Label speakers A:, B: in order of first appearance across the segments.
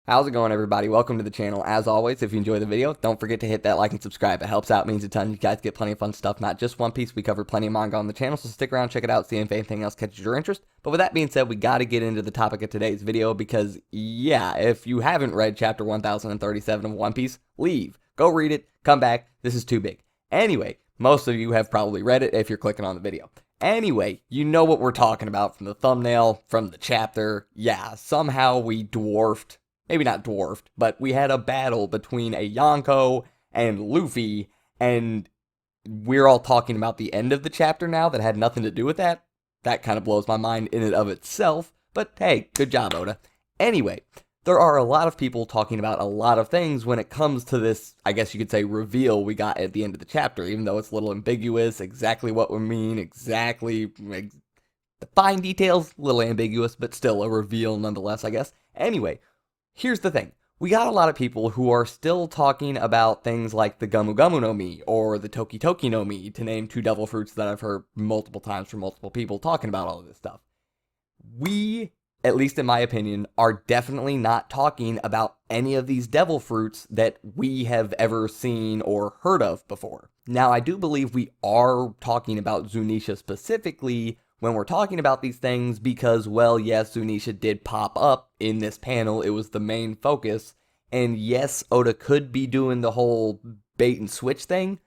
A: How's it going, everybody? Welcome to the channel. As always, if you enjoy the video, don't forget to hit that like and subscribe. It helps out, means a ton. You guys get plenty of fun stuff, not just One Piece. We cover plenty of manga on the channel, so stick around, check it out, see if anything else catches your interest. But with that being said, we got to get into the topic of today's video because, yeah, if you haven't read chapter 1037 of One Piece, leave. Go read it, come back. This is too big. Anyway, most of you have probably read it if you're clicking on the video. Anyway, you know what we're talking about from the thumbnail, from the chapter. Yeah, somehow we dwarfed. Maybe not dwarfed, but we had a battle between a Yonko and Luffy, and we're all talking about the end of the chapter now that had nothing to do with that. That kind of blows my mind in and of itself, but hey, good job, Oda. Anyway, there are a lot of people talking about a lot of things when it comes to this, I guess you could say, reveal we got at the end of the chapter, even though it's a little ambiguous, exactly what we mean, the fine details, a little ambiguous, but still a reveal nonetheless, I guess. Anyway, here's the thing. We got a lot of people who are still talking about things like the Gumu Gumu no Mi or the Toki Toki no Mi, to name two devil fruits that I've heard multiple times from multiple people talking about all of this stuff. We, at least in my opinion, are definitely not talking about any of these devil fruits that we have ever seen or heard of before. Now, I do believe we are talking about Zunesha specifically when we're talking about these things because, well, yes, Zunesha did pop up in this panel. It was the main focus. And yes, Oda could be doing the whole bait and switch thing.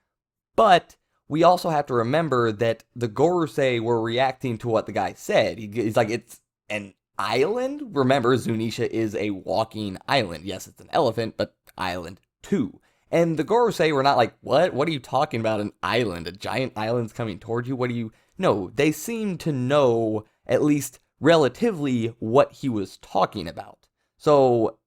A: But we also have to remember that the Gorosei were reacting to what the guy said. He's like, it's an island? Remember, Zunesha is a walking island. Yes, it's an elephant, but island too. And the Gorosei were not like, what? What are you talking about? An island? A giant island's coming towards you? What do you... No, they seemed to know, at least relatively, what he was talking about. So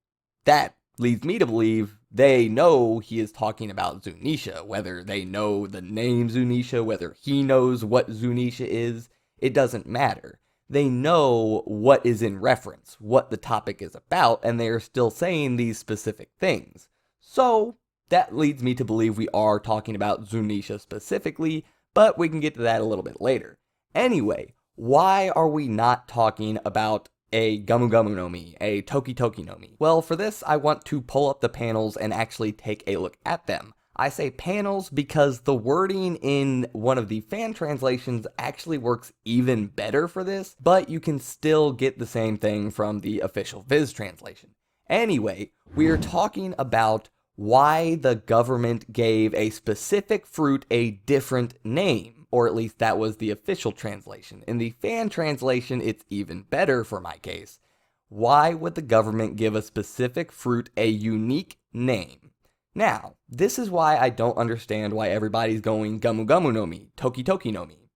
A: that leads me to believe they know he is talking about Zunesha. Whether they know the name Zunesha, whether he knows what Zunesha is, it doesn't matter. They know what is in reference, what the topic is about, and they are still saying these specific things. So that leads me to believe we are talking about Zunesha specifically, but we can get to that a little bit later. Anyway, why are we not talking about a Gumu Gumu no Mi, a Toki Toki no Mi? Well, for this, I want to pull up the panels and actually take a look at them. I say panels because the wording in one of the fan translations actually works even better for this, but you can still get the same thing from the official Viz translation. Anyway, we are talking about why the government gave a specific fruit a different name, or at least that was the official translation. In the fan translation, it's even better for my case. Why would the government give a specific fruit a unique name? Now, this is why I don't understand why everybody's going Gumu Gumu no Mi, Toki Toki no Mi.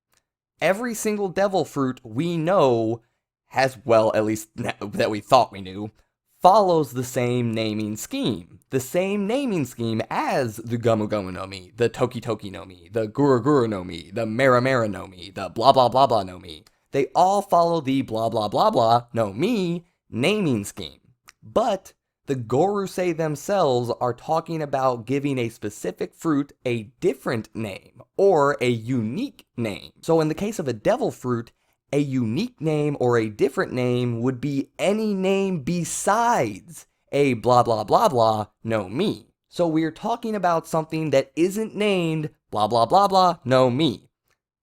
A: Every single devil fruit we know has, well, at least that we thought we knew, follows the same naming scheme. The same naming scheme as the Gumu Gumu no Mi, the Toki Toki no Mi, the Gura Gura no Mi, the Mera Mera no Mi, the blah blah blah blah no Mi. They all follow the blah blah blah blah no Mi naming scheme. But the Gorosei themselves are talking about giving a specific fruit a different name, or a unique name. So in the case of a devil fruit, a unique name or a different name would be any name besides a blah blah blah blah no Mi. So we're talking about something that isn't named blah blah blah blah no Mi.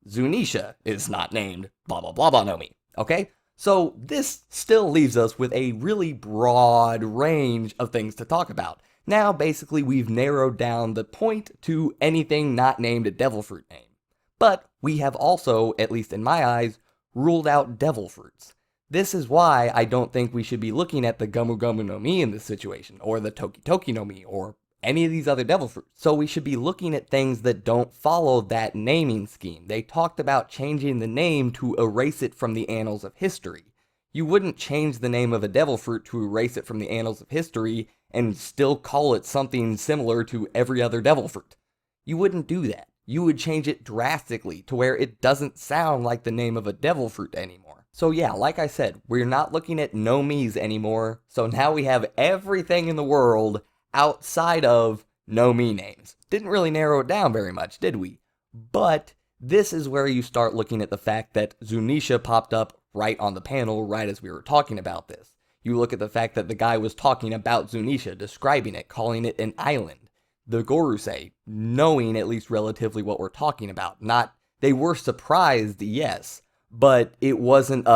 A: Zunesha is not named blah blah blah blah no Mi. Okay? So this still leaves us with a really broad range of things to talk about. Now basically we've narrowed down the point to anything not named a devil fruit name. But we have also, at least in my eyes, ruled out devil fruits. This is why I don't think we should be looking at the Gumu Gumu no Mi in this situation, or the Toki Toki no Mi, or any of these other devil fruits. So we should be looking at things that don't follow that naming scheme. They talked about changing the name to erase it from the annals of history. You wouldn't change the name of a devil fruit to erase it from the annals of history and still call it something similar to every other devil fruit. You wouldn't do that. You would change it drastically to where it doesn't sound like the name of a devil fruit anymore. So yeah, like I said, we're not looking at no Mi's anymore, so now we have everything in the world outside of no Mi names. Didn't really narrow it down very much, did we? But this is where you start looking at the fact that Zunesha popped up right on the panel right as we were talking about this. You look at the fact that the guy was talking about Zunesha, describing it, calling it an island. The Gorusei, knowing at least relatively what we're talking about. Not, they were surprised, yes, but it wasn't,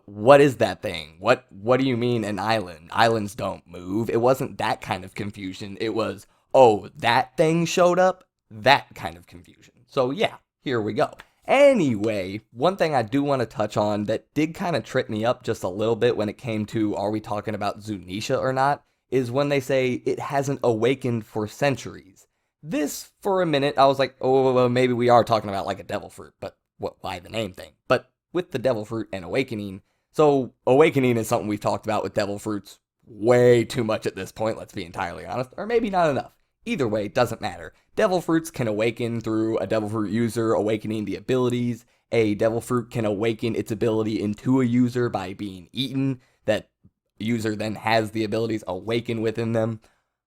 A: what is that thing? What do you mean an island? Islands don't move. It wasn't that kind of confusion. It was, oh, that thing showed up? That kind of confusion. So yeah, here we go. Anyway, one thing I do want to touch on that did kind of trip me up just a little bit when it came to are we talking about Zunesha or not, is when they say it hasn't awakened for centuries. This, for a minute, I was like, oh, well, maybe we are talking about like a devil fruit, but why the name thing? But with the devil fruit and awakening, so awakening is something we've talked about with devil fruits way too much at this point, let's be entirely honest, or maybe not enough. Either way, it doesn't matter. Devil fruits can awaken through a devil fruit user awakening the abilities. A devil fruit can awaken its ability into a user by being eaten. That user then has the abilities awaken within them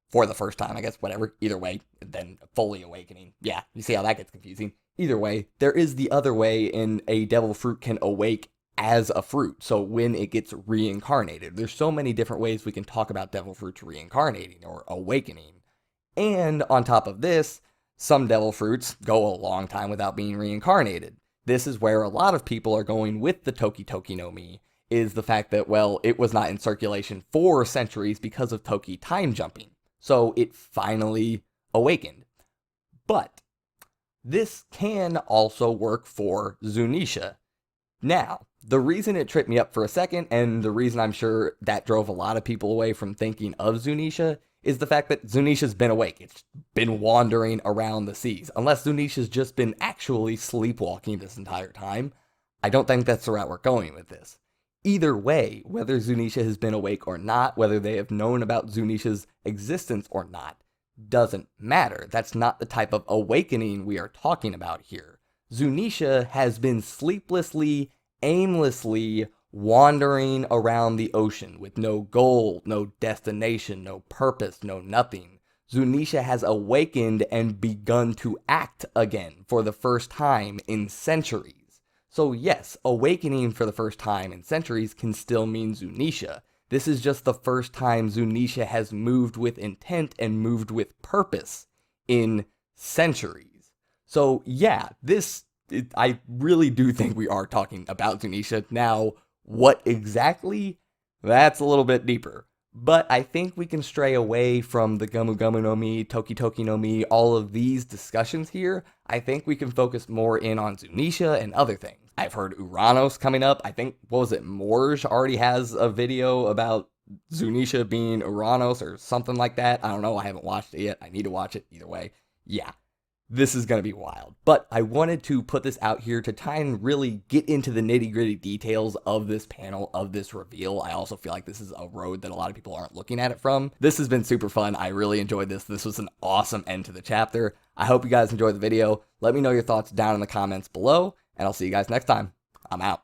A: for the first time, I guess, whatever. Either way, then fully awakening. Yeah, you see how that gets confusing. Either way, there is the other way in a devil fruit can awake as a fruit. So when it gets reincarnated, there's so many different ways we can talk about devil fruits reincarnating or awakening. And on top of this, some devil fruits go a long time without being reincarnated. This is where a lot of people are going with the Toki Toki no Mi, is the fact that, well, it was not in circulation for centuries because of Toki time jumping. So it finally awakened. But this can also work for Zunesha. Now, the reason it tripped me up for a second, and the reason I'm sure that drove a lot of people away from thinking of Zunesha, is the fact that Zunesha's been awake. It's been wandering around the seas. Unless Zunesha's just been actually sleepwalking this entire time, I don't think that's the route we're going with this. Either way, whether Zunesha has been awake or not, whether they have known about Zunesha's existence or not, doesn't matter. That's not the type of awakening we are talking about here. Zunesha has been sleeplessly, aimlessly wandering around the ocean with no goal, no destination, no purpose, no nothing. Zunesha has awakened and begun to act again for the first time in centuries. So yes, awakening for the first time in centuries can still mean Zunesha. This is just the first time Zunesha has moved with intent and moved with purpose in centuries. So yeah, I really do think we are talking about Zunesha. Now, what exactly? That's a little bit deeper. But I think we can stray away from the Gomu Gomu no Mi, Toki Toki no Mi, all of these discussions here. I think we can focus more in on Zunesha and other things. I've heard Uranos coming up. I think, what was it, Morge already has a video about Zunesha being Uranos or something like that. I don't know. I haven't watched it yet. I need to watch it either way. Yeah. This is going to be wild, but I wanted to put this out here to try and really get into the nitty-gritty details of this panel, of this reveal. I also feel like this is a road that a lot of people aren't looking at it from. This has been super fun. I really enjoyed this. This was an awesome end to the chapter. I hope you guys enjoyed the video. Let me know your thoughts down in the comments below, and I'll see you guys next time. I'm out.